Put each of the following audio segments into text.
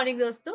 Morning दोस्तों।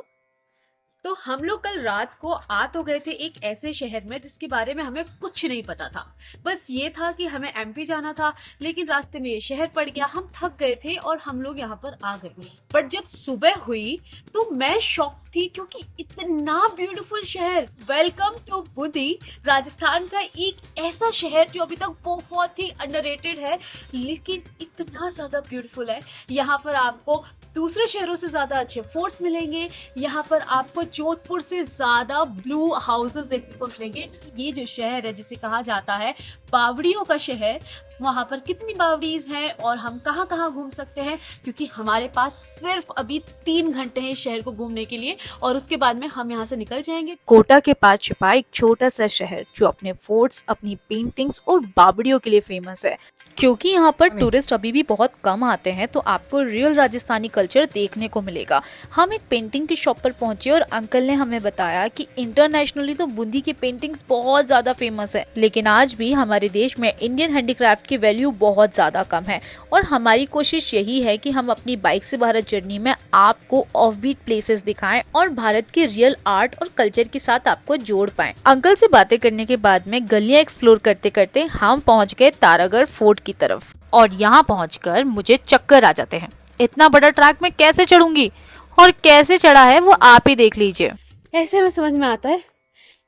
तो हम लोग कल रात को आ तो गए थे एक ऐसे शहर में जिसके बारे में हमें कुछ नहीं पता था। बस ये था कि हमें एमपी जाना था, लेकिन रास्ते में ये शहर पड़ गया। हम थक गए थे और हम लोग यहाँ पर आ गए। बट जब सुबह हुई तो मैं शॉक थी, क्योंकि इतना ब्यूटीफुल शहर। वेलकम टू बुदी, राजस्थान का एक ऐसा शहर जो अभी तक बहुत ही अंडररेटेड है, लेकिन इतना ज्यादा ब्यूटीफुल है। यहाँ पर आपको दूसरे शहरों से ज्यादा अच्छे फोर्ट्स मिलेंगे। यहाँ पर आपको जोधपुर से ज्यादा ब्लू हाउसेस देखने को मिलेंगे। ये जो शहर है जिसे कहा जाता है बावड़ियों का शहर, वहां पर कितनी बावड़ीज हैं और हम कहाँ कहाँ घूम सकते हैं, क्योंकि हमारे पास सिर्फ अभी 3 घंटे हैं इस शहर को घूमने के लिए और उसके बाद में हम यहाँ से निकल जाएंगे। कोटा के पास छिपा एक छोटा सा शहर जो अपने फोर्ट्स, अपनी पेंटिंग्स और बावड़ियों के लिए फेमस है। क्योंकि यहाँ पर टूरिस्ट अभी भी बहुत कम आते हैं, तो आपको रियल राजस्थानी कल्चर देखने को मिलेगा। हम एक पेंटिंग की शॉप पर पहुंचे और अंकल ने हमें बताया कि इंटरनेशनली तो बूंदी की पेंटिंग्स बहुत ज्यादा फेमस है, लेकिन आज भी हमारे देश में इंडियन हैंडीक्राफ्ट की वैल्यू बहुत ज्यादा कम है। और हमारी कोशिश यही है कि हम अपनी बाइक से भारत जर्नी में आपको ऑफबीट प्लेसेस दिखाएं और भारत के रियल आर्ट और कल्चर के साथ आपको जोड़ पाएं। अंकल से बातें करने के बाद में गलियां एक्सप्लोर करते करते हम पहुंच गए तारागढ़ फोर्ट की तरफ, और यहाँ पहुंचकर मुझे चक्कर आ जाते हैं। इतना बड़ा ट्रैक मैं कैसे चढ़ूंगी, और कैसे चढ़ा है वो आप ही देख लीजिए। ऐसे में समझ में आता है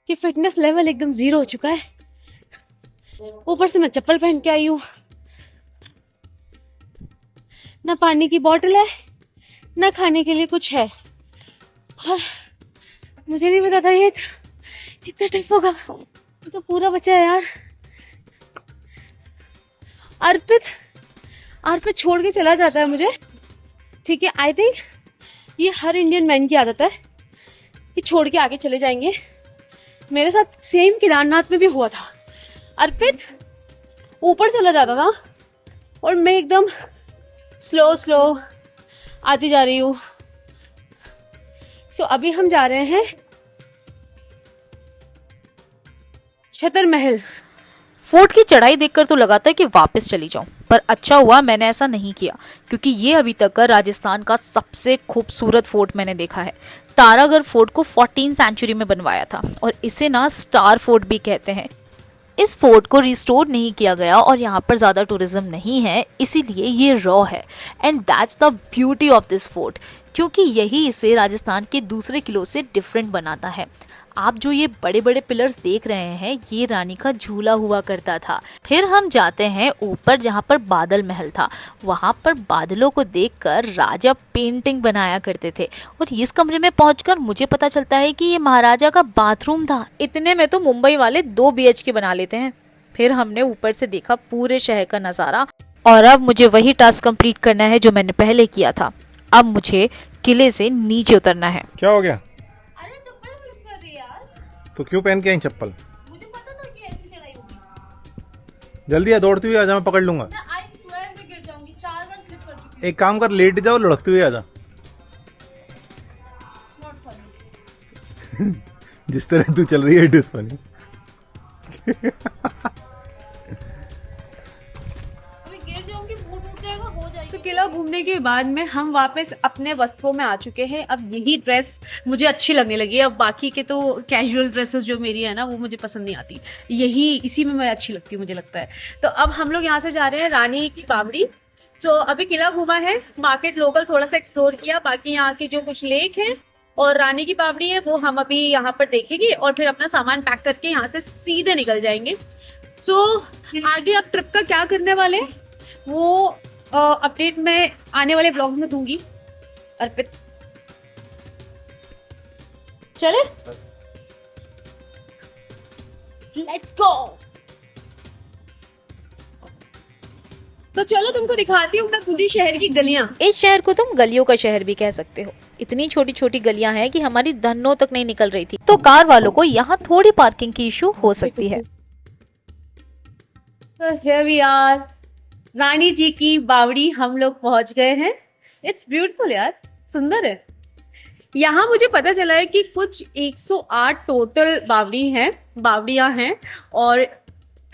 कि फिटनेस लेवल एकदम 0 हो चुका है। ऊपर से मैं चप्पल पहन के आई हूँ, ना पानी की बोतल है ना खाने के लिए कुछ है, और मुझे नहीं पता था ये इतना टफ होगा। तो पूरा बचा है यार। अर्पित छोड़ के चला जाता है मुझे, ठीक है। आई थिंक ये हर इंडियन मैन की आदत है कि छोड़ के आगे चले जाएंगे। मेरे साथ सेम केदारनाथ में भी हुआ था। अर्पित ऊपर चला जाता था और मैं एकदम स्लो आती जा रही हूँ। सो अभी हम जा रहे हैं छतर महल। फोर्ट की चढ़ाई देखकर तो लगा था कि वापस चली जाऊं, पर अच्छा हुआ मैंने ऐसा नहीं किया, क्योंकि ये अभी तक का राजस्थान का सबसे खूबसूरत फोर्ट मैंने देखा है। तारागढ़ फोर्ट को 14th सेंचुरी में बनवाया था और इसे ना स्टार फोर्ट भी कहते हैं। इस फोर्ट को रिस्टोर नहीं किया गया और यहाँ पर ज़्यादा टूरिज्म नहीं है, इसीलिए ये रॉ है। And that's the beauty of this fort, क्योंकि यही इसे राजस्थान के दूसरे किलों से डिफरेंट बनाता है। आप जो ये बड़े बड़े पिलर्स देख रहे हैं, ये रानी का झूला हुआ करता था। फिर हम जाते हैं ऊपर, जहाँ पर बादल महल था। वहाँ पर बादलों को देखकर राजा पेंटिंग बनाया करते थे, और इस कमरे में पहुंचकर मुझे पता चलता है कि ये महाराजा का बाथरूम था। इतने में तो मुंबई वाले 2 BHK बना लेते हैं। फिर हमने ऊपर से देखा पूरे शहर का नज़ारा, और अब मुझे वही टास्क कंप्लीट करना है जो मैंने पहले किया था। अब मुझे किले से नीचे उतरना है। क्या हो गया? अरे चप्पल स्लिप कर रही है यार। तो क्यों पहन के आई चप्पल? मुझे पता था कि ऐसी चढ़ाई होगी। जल्दी आ, दौड़ती हुई आजा, मैं पकड़ लूंगा। मैं आई स्वेयर में गिर जाऊंगी। 4 बार स्लिप कर चुकी हूँ। एक काम कर, लेट जाओ, लुढ़कती हुई आजा। Not funny। जिस तरह तू चल रही है इट इज फनी। अभी गिर जाऊंगी, मुंह टूट जाएगा, हो जाएगा। तो किला घूमने के बाद में हम वापस अपने वस्त्रों में आ चुके हैं। अब यही ड्रेस मुझे अच्छी लगने लगी है। अब बाकी के तो कैजुअल ड्रेसेस जो मेरी है ना, वो मुझे पसंद नहीं आती। यही इसी में मैं अच्छी लगती हूँ, मुझे लगता है। तो अब हम लोग यहाँ से जा रहे हैं रानी की बावड़ी। तो अभी किला घूमा है, मार्केट लोकल थोड़ा सा एक्सप्लोर किया, बाकी यहाँ की जो कुछ लेक है और रानी की बावड़ी है वो हम अभी यहाँ पर देखेंगे, और फिर अपना सामान पैक करके यहाँ से सीधे निकल जाएंगे। तो आगे आप ट्रिप का क्या करने वाले हैं वो अपडेट मैं आने वाले ब्लॉग्स में दूंगी। अर्पित चले, लेट्स गो। तो चलो तुमको दिखाती हूँ मैं खुद शहर की गलियां। इस शहर को तुम गलियों का शहर भी कह सकते हो। इतनी छोटी छोटी गलियां हैं कि हमारी धन्नों तक नहीं निकल रही थी, तो कार वालों को यहाँ थोड़ी पार्किंग की इशू हो सकती है। तो here we are, रानी जी की बावड़ी हम लोग पहुंच गए हैं। इट्स ब्यूटीफुल यार, सुंदर है। यहाँ मुझे पता चला है कि कुछ 108 टोटल बावड़ियां हैं, और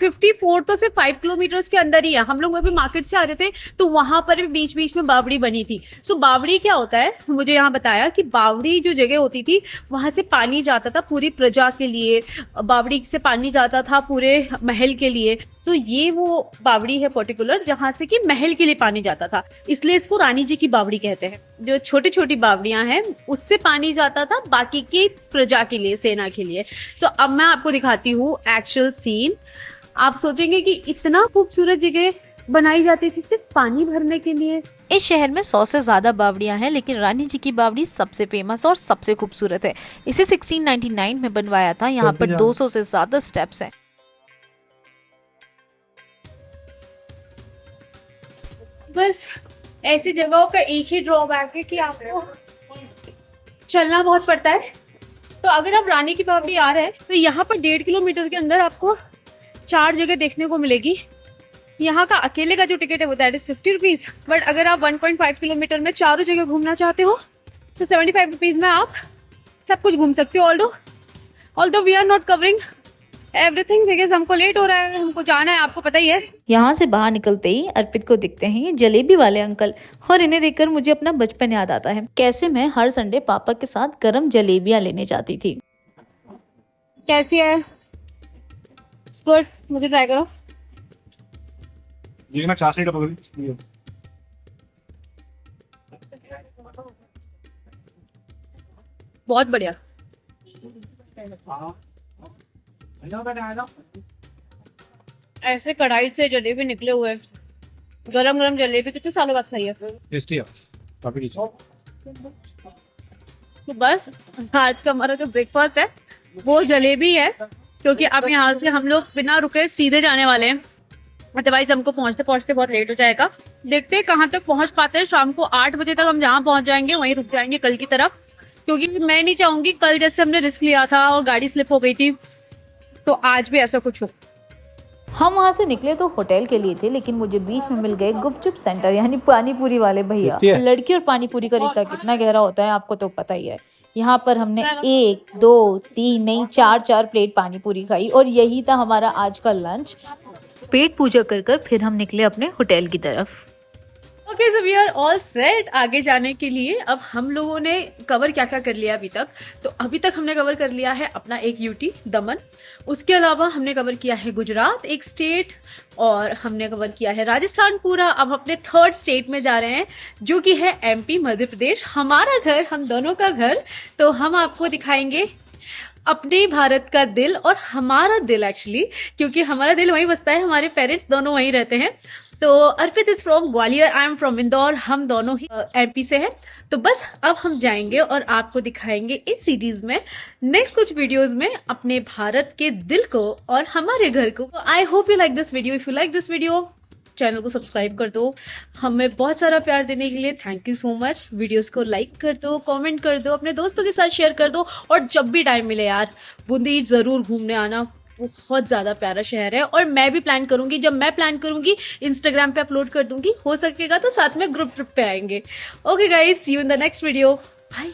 54 तो सिर्फ 5 किलोमीटर के अंदर ही है। हम लोग अभी मार्केट से आ रहे थे तो वहां पर भी बीच बीच में बावड़ी बनी थी। सो बावड़ी क्या होता है, मुझे यहाँ बताया कि बावड़ी जो जगह होती थी वहां से पानी जाता था पूरी प्रजा के लिए, बावड़ी से पानी जाता था पूरे महल के लिए। तो ये वो बावड़ी है पर्टिकुलर जहां से कि महल के लिए पानी जाता था, इसलिए इसको रानी जी की बावड़ी कहते हैं। जो छोटी छोटी बावड़ियां हैं उससे पानी जाता था बाकी की प्रजा के लिए, सेना के लिए। तो अब मैं आपको दिखाती हूँ एक्चुअल सीन। आप सोचेंगे कि इतना खूबसूरत जगह बनाई जाती थी सिर्फ पानी भरने के लिए। इस शहर में 100 से ज्यादा बावड़ियां हैं, लेकिन रानी जी की बावड़ी सबसे फेमस और सबसे खूबसूरत है। इसे 1699 में बनवाया था। यहाँ पर 200 से ज्यादा स्टेप्स हैं। बस ऐसी जगहों का एक ही ड्रॉबैक है कि आपको चलना बहुत पड़ता है। तो अगर आप रानी की बावड़ी आ रहे हैं तो यहाँ पर 1.5 किलोमीटर के अंदर आपको 4 जगह देखने को मिलेगी। यहाँ का अकेले का जो टिकट है वो दैट इज 50 रुपीज, बट अगर आप 1.5 किलोमीटर में चारों जगह घूमना चाहते हो तो 75 रुपीज में आप सब कुछ घूम सकते हो। Although we are not covering everything because हमको लेट हो रहा है, हमको जाना है, आपको पता ही है। यहाँ से बाहर निकलते ही अर्पित को दिखते हैं ये जलेबी वाले अंकल, और इन्हें देखकर मुझे अपना बचपन याद आता है। कैसे मैं हर संडे पापा के साथ गरम जलेबियां लेने जाती थी। कैसी है? गुड, मुझे ट्राई करो। ये ना चाशनी का पकड़ी। बहुत बढ़िया। ऐसे कढ़ाई से जलेबी निकले हुए गरम गरम जलेबी कितने सालों बाद सही है। टेस्टी है, काफी टेस्टी। तो बस आज का हमारा जो ब्रेकफास्ट है वो जलेबी है, क्योंकि अब यहाँ से हम लोग बिना रुके सीधे जाने वाले हैं, अदरवाइज हमको पहुंचते पहुंचते बहुत लेट हो जाएगा। देखते हैं कहाँ तक पहुंच पाते हैं। शाम को 8 बजे तक हम जहाँ पहुंच जाएंगे वहीं रुक जाएंगे कल की तरफ, क्योंकि मैं नहीं चाहूंगी कल जैसे हमने रिस्क लिया था और गाड़ी स्लिप हो गई थी तो आज भी ऐसा कुछ हो। हम वहाँ से निकले तो होटल के लिए थे, लेकिन मुझे बीच में मिल गए गुपचुप सेंटर यानी पानी पूरी वाले भैया। टेस्टी है। लड़की और पानी पूरी का रिश्ता कितना गहरा होता है आपको तो पता ही है। यहाँ पर हमने 1 2 3 नहीं 4 प्लेट पानी पूरी खाई और यही था हमारा आज का लंच। पेट पूजा कर फिर हम निकले अपने होटल की तरफ। Okay, so we are all set आगे जाने के लिए। अब हम लोगों ने कवर क्या क्या कर लिया अभी तक, तो अभी तक हमने कवर कर लिया है अपना एक यूटी दमन, उसके अलावा हमने कवर किया है गुजरात एक स्टेट, और हमने कवर किया है राजस्थान पूरा। अब अपने 3rd स्टेट में जा रहे हैं जो कि है एमपी, मध्य प्रदेश, हमारा घर, हम दोनों का घर। तो हम आपको दिखाएंगे अपने भारत का दिल, और हमारा दिल एक्चुअली, क्योंकि हमारा दिल वहीं बसता है, हमारे पेरेंट्स दोनों वहीं रहते हैं। तो Arpit is from Gwalior, I am from Indore, हम दोनों ही एमपी से हैं। तो बस अब हम जाएंगे और आपको दिखाएंगे इस सीरीज में नेक्स्ट कुछ वीडियोस में अपने भारत के दिल को और हमारे घर को। I hope you like this video. If you like this video, channel को सब्सक्राइब कर दो। हमें बहुत सारा प्यार देने के लिए thank you so much. Videos को लाइक कर दो, कमेंट कर दो, अपने दोस्तों के साथ शेयर कर दो, और जब भी टाइम मिले यार बूंदी जरूर घूमने आना। बहुत ज़्यादा प्यारा शहर है, और मैं भी प्लान करूंगी, जब मैं प्लान करूंगी इंस्टाग्राम पे अपलोड कर दूंगी, हो सकेगा तो साथ में ग्रुप ट्रिप पे आएंगे। Okay guys, see you in the next video, bye.